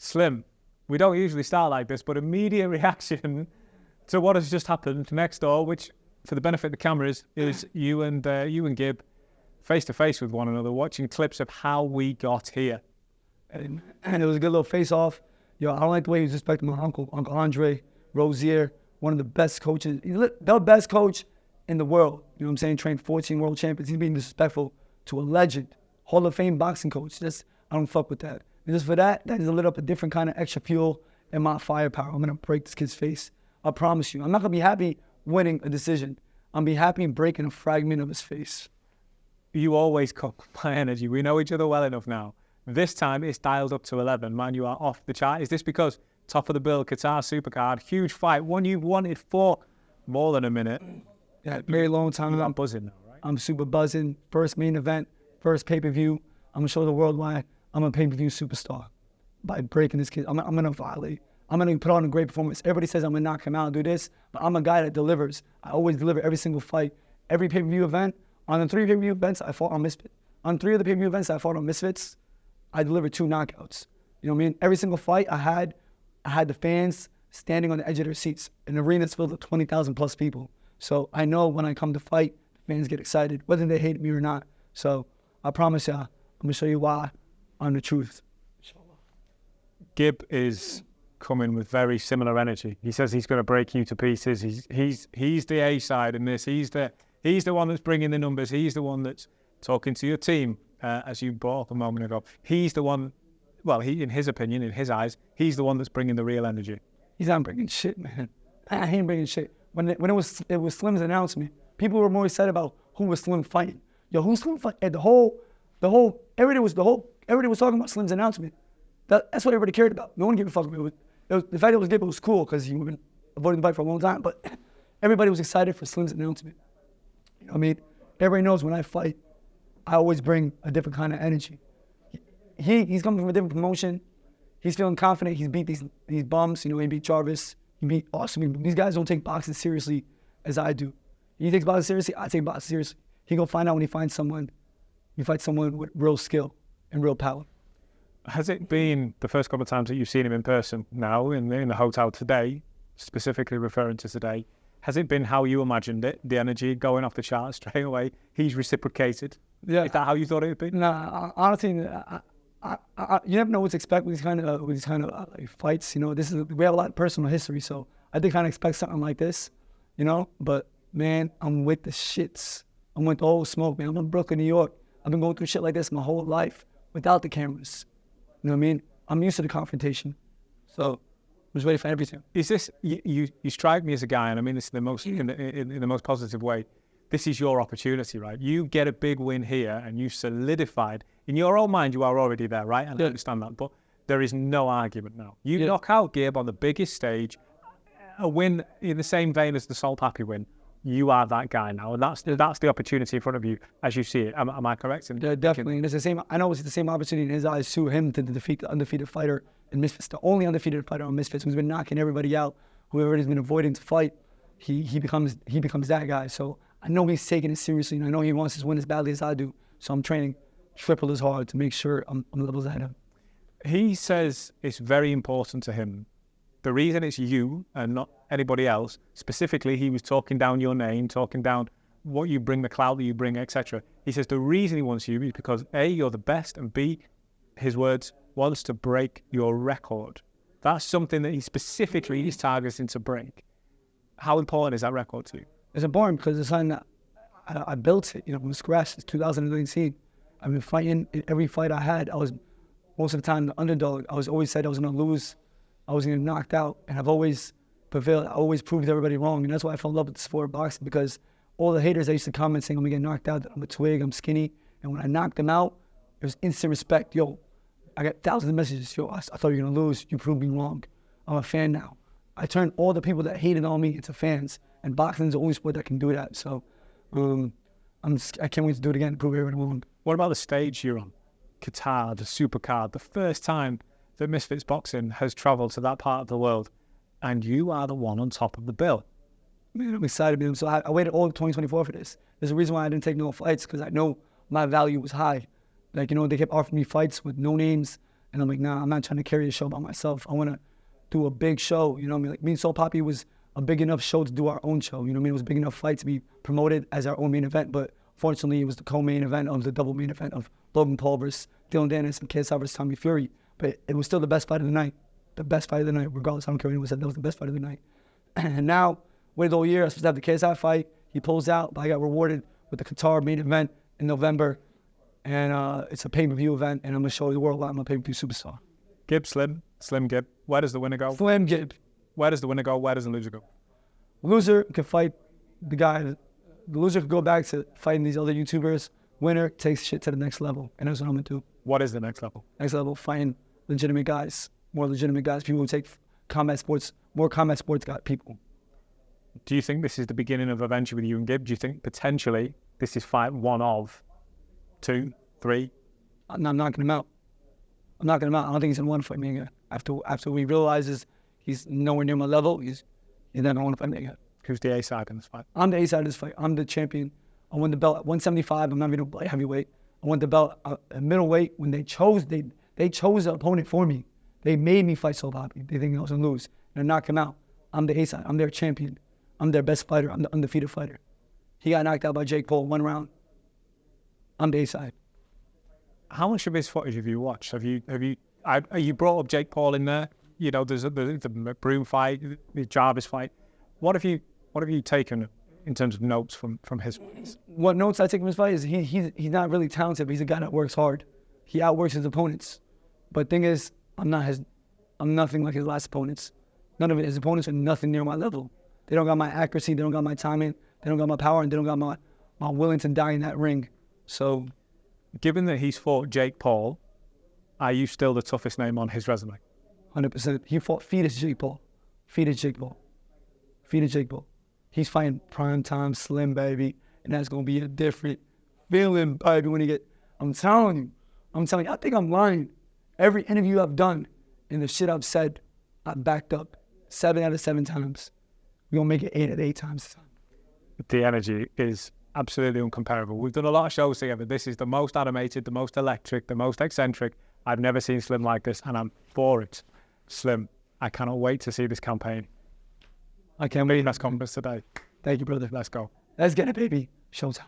Slim, we don't usually start like this, but immediate reaction to what has just happened next door, which, for the benefit of the cameras, is you and GIB face to face with one another, watching clips of how we got here. And it was a good little face-off. Yo, I don't like the way he disrespected my Uncle Andre Rozier, one of the best coaches, the best coach in the world. You know what I'm saying? Trained 14 world champions. He's being disrespectful to a legend, Hall of Fame boxing coach. I don't fuck with that. And just for that has lit up a different kind of extra fuel in my firepower. I'm gonna break this kid's face. I promise you. I'm not gonna be happy winning a decision. I'm gonna be happy breaking a fragment of his face. You always come with my energy. We know each other well enough now. This time it's dialed up to 11. Man, you are off the chart. Is this because top of the bill, Qatar Supercard, huge fight, one you've wanted for more than a minute? Yeah, very long time. I'm buzzing now, right? I'm super buzzing. First main event, first pay-per-view. I'm gonna show the world why I'm a pay-per-view superstar by breaking this kid. I'm gonna violate. I'm gonna put on a great performance. Everybody says I'm gonna knock him out and do this, but I'm a guy that delivers. I always deliver every single fight, every pay-per-view event. On the 3 pay-per-view events, I fought on Misfits. On 3 of the pay-per-view events, I fought on Misfits. I delivered 2 knockouts. You know what I mean? Every single fight I had the fans standing on the edge of their seats. An arena's filled with 20,000 plus people. So I know when I come to fight, the fans get excited, whether they hate me or not. So I promise y'all, I'm gonna show you why I'm the truth. GIB is coming with very similar energy. He says he's going to break you to pieces. He's the A side in this. He's the one that's bringing the numbers. He's the one that's talking to your team, as you brought up a moment ago. He's the one. Well, in his opinion, in his eyes, he's the one that's bringing the real energy. He's not bringing shit, man. I ain't bringing shit. When it was Slim's announcement, people were more excited about who was Slim fighting. Yo, who's Slim fighting? And everybody was talking about Slim's announcement. That's what everybody cared about. No one gave a fuck about it. The fact that it was GIB was cool because he had been avoiding the fight for a long time, but everybody was excited for Slim's announcement. You know what I mean? Everybody knows when I fight, I always bring a different kind of energy. He's coming from a different promotion. He's feeling confident. He's beat these bums. You know, he beat Jarvis. He beat Austin. These guys don't take boxing seriously as I do. He takes boxing seriously. I take boxing seriously. He gonna find out when he finds someone. He fights someone with real skill and real power. Has it been the first couple of times that you've seen him in person now in the hotel today, specifically referring to today, has it been how you imagined it, the energy going off the chart straight away? He's reciprocated. Yeah. Is that how you thought it would be? Nah, honestly, you never know what to expect with these kind of like fights. You know, we have a lot of personal history, so I did kind of expect something like this, you know. But man, I'm with the shits. I'm with the whole smoke, man. I'm in Brooklyn, New York. I've been going through shit like this my whole life without the cameras. You know what I mean? I'm used to the confrontation, so I'm just ready for everything. Is this you strike me as a guy, and I mean this in the most positive way. This is your opportunity, right? You get a big win here, and you solidified in your own mind. You are already there, right? And I understand that, but there is no argument now. You knock out GIB on the biggest stage, a win in the same vein as the Salt Happy win. You are that guy now, and that's the opportunity in front of you as you see it. Am I correct? Definitely. And it's the same. I know it's the same opportunity in his eyes to him to defeat the undefeated fighter in Misfits, the only undefeated fighter on Misfits who's been knocking everybody out, who everybody's been avoiding to fight. He becomes that guy. So I know he's taking it seriously, and I know he wants to win as badly as I do. So I'm training triple as hard to make sure I'm levels ahead of him. He says it's very important to him. The reason it's you and not anybody else, specifically, he was talking down your name, talking down what you bring, the clout that you bring, etc. He says the reason he wants you is because A, you're the best, and B, his words, wants to break your record. That's something that he specifically is targeting to break. How important is that record to you? It's important because it's something that I built it, you know, from scratch since 2019. I've been fighting in every fight I had. I was most of the time the underdog. I was always said I was going to lose. I was going to get knocked out, and I've always prevailed. I always proved everybody wrong, and that's why I fell in love with the sport of boxing, because all the haters that used to comment saying I'm going to get knocked out, that I'm a twig, I'm skinny, and when I knocked them out, it was instant respect. Yo, I got thousands of messages. Yo, I thought you were going to lose. You proved me wrong. I'm a fan now. I turned all the people that hated on me into fans, and boxing is the only sport that can do that. So I can't wait to do it again to prove everyone wrong. What about the stage you're on? Qatar, the Supercard, the first time that Misfits Boxing has travelled to that part of the world, and you are the one on top of the bill. Man, I'm excited, man. So I waited all of 2024 for this. There's a reason why I didn't take no fights, because I know my value was high. Like, you know, they kept offering me fights with no names And I'm like, nah, I'm not trying to carry a show by myself. I want to do a big show. You know what I mean? Like, me and Soul Poppy was a big enough show to do our own show. You know what I mean? It was a big enough fight to be promoted as our own main event. But fortunately, it was the co-main event of the double main event of Logan Paul versus Dylan Dennis and KSI versus Tommy Fury. But it was still the best fight of the night. The best fight of the night, regardless. I don't care what anyone said. That was the best fight of the night. And now, waited all year. I was supposed to have the KSI fight. He pulls out, but I got rewarded with the Qatar main event in November. And it's a pay-per-view event, and I'm going to show the world I'm a pay-per-view superstar. GIB, Slim GIB. Where does the winner go? Slim GIB. Where does the winner go? Where does the loser go? Loser can fight the guy. The loser can go back to fighting these other YouTubers. Winner takes shit to the next level, and that's what I'm going to do. What is the next level? Next level, fighting legitimate guys, more legitimate guys, people who take combat sports, more combat sports got people. Do you think this is the beginning of a venture with you and GIB? Do you think potentially this is fight 1 of 2, 3? I'm knocking him out. I'm knocking him out. I don't think he's going to want to fight me again. After he realizes he's nowhere near my level, he's not going to want to fight me again. Who's the A side in this fight? I'm the A side of this fight. I'm the champion. I won the belt at 175. I'm not even a heavyweight. I won the belt at middleweight when they chose an opponent for me. They made me fight Soul Poppy. They think I was going to lose. And I knock him out. I'm the A side. I'm their champion. I'm their best fighter. I'm the undefeated fighter. He got knocked out by Jake Paul 1 round. I'm the A side. How much of his footage have you watched? Have you brought up Jake Paul in there? You know, there's the McBroom fight, the Jarvis fight. What have you taken in terms of notes from his fights? What notes I take from his fight is he's not really talented, but he's a guy that works hard. He outworks his opponents. But thing is, I'm nothing like his last opponents. None of it. His opponents are nothing near my level. They don't got my accuracy. They don't got my timing. They don't got my power, and they don't got my willing to die in that ring. So, given that he's fought Jake Paul, are you still the toughest name on his resume? 100%. He fought fetus Jake Paul. Fetus Jake Paul. Fetus Jake Paul. He's fighting prime time Slim, baby, and that's gonna be a different feeling, baby. When he get, I'm telling you. I think I'm lying. Every interview I've done and the shit I've said, I've backed up 7 out of 7 times. We're gonna make it 8 out of 8 times. The energy is absolutely incomparable. We've done a lot of shows together. This is the most animated, the most electric, the most eccentric. I've never seen Slim like this, and I'm for it. Slim, I cannot wait to see this campaign. I can't wait. Press conference today. Thank you, brother. Let's go. Let's get it, baby. Showtime.